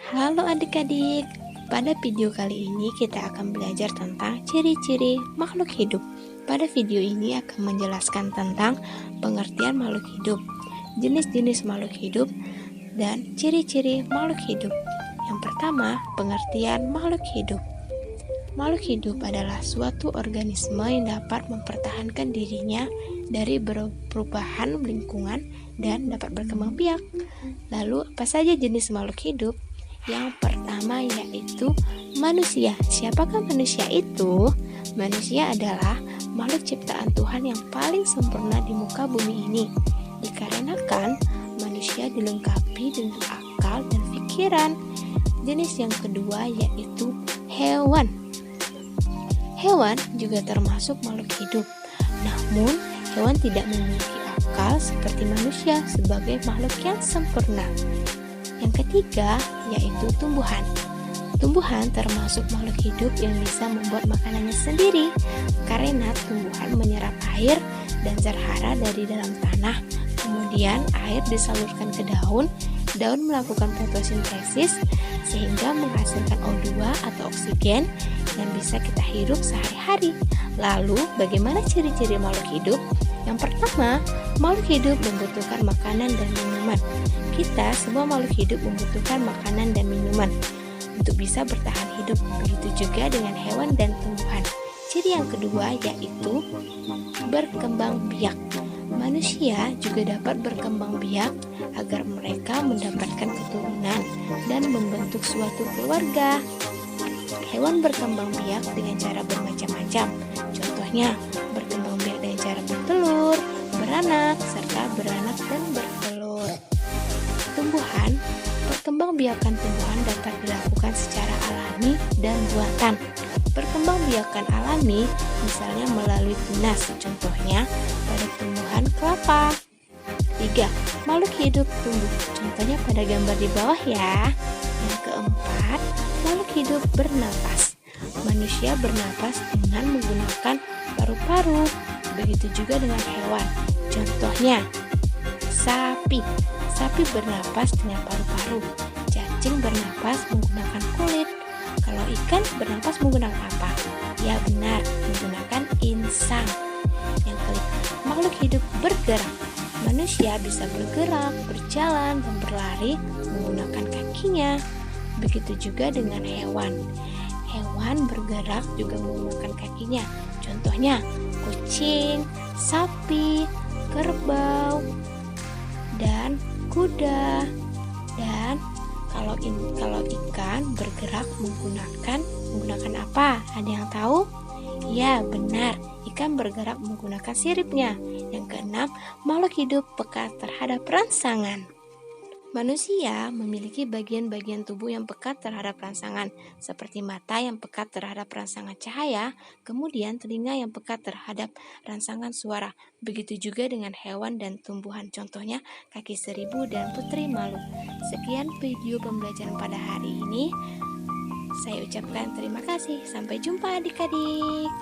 Halo adik-adik, pada video kali ini kita akan belajar tentang ciri-ciri makhluk hidup. Pada video ini akan menjelaskan tentang pengertian makhluk hidup, jenis-jenis makhluk hidup, dan ciri-ciri makhluk hidup. Yang pertama, pengertian makhluk hidup. Makhluk hidup adalah suatu organisme yang dapat mempertahankan dirinya dari perubahan lingkungan dan dapat berkembang biak. Lalu, apa saja jenis makhluk hidup? Yang pertama yaitu manusia. Siapakah manusia itu? Manusia adalah makhluk ciptaan Tuhan yang paling sempurna di muka bumi ini. Dikarenakan manusia dilengkapi dengan akal dan pikiran. Jenis yang kedua yaitu hewan. Hewan juga termasuk makhluk hidup. Namun, hewan tidak memiliki akal seperti manusia sebagai makhluk yang sempurna. Yang ketiga yaitu tumbuhan. Tumbuhan termasuk makhluk hidup yang bisa membuat makanannya sendiri karena tumbuhan menyerap air dan zat hara dari dalam tanah. Kemudian air disalurkan ke daun, daun melakukan fotosintesis sehingga menghasilkan O2 atau oksigen yang bisa kita hirup sehari-hari. Lalu, bagaimana ciri-ciri makhluk hidup? Yang pertama, makhluk hidup membutuhkan makanan dan minuman. Kita semua makhluk hidup membutuhkan makanan dan minuman untuk bisa bertahan hidup. Begitu juga dengan hewan dan tumbuhan. Ciri yang kedua yaitu berkembang biak. Manusia juga dapat berkembang biak agar mereka mendapatkan keturunan dan membentuk suatu keluarga. Hewan berkembang biak dengan cara bermacam-macam. Contohnya, berkembang biak dengan cara bertelur, beranak, serta beranak dan bertelur. Tumbuhan, perkembangbiakan tumbuhan dapat dilakukan secara alami dan buatan. Perkembangbiakan alami misalnya melalui tunas, contohnya pada tumbuhan kelapa. 3. Makhluk hidup tumbuh, contohnya pada gambar di bawah ya. Yang keempat, makhluk hidup bernapas. Manusia bernapas dengan menggunakan paru-paru, begitu juga dengan hewan. Contohnya, sapi. Sapi bernapas dengan paru-paru. Cacing bernapas menggunakan kulit. Kalau ikan bernapas menggunakan apa? Ya benar, menggunakan insang. Yang kelima, makhluk hidup bergerak. Manusia bisa bergerak, berjalan, dan berlari menggunakan kakinya. Begitu juga dengan hewan. Hewan bergerak juga menggunakan kakinya. Contohnya, kucing, sapi, kerbau, dan kuda. Dan kalau ikan bergerak menggunakan apa? Ada yang tahu? Ya, benar. Ikan bergerak menggunakan siripnya. Yang keenam, makhluk hidup peka terhadap rangsangan. Manusia memiliki bagian-bagian tubuh yang peka terhadap rangsangan, seperti mata yang peka terhadap rangsangan cahaya, kemudian telinga yang peka terhadap rangsangan suara. Begitu juga dengan hewan dan tumbuhan, contohnya kaki seribu dan putri malu. Sekian video pembelajaran pada hari ini. Saya ucapkan terima kasih. Sampai jumpa adik-adik.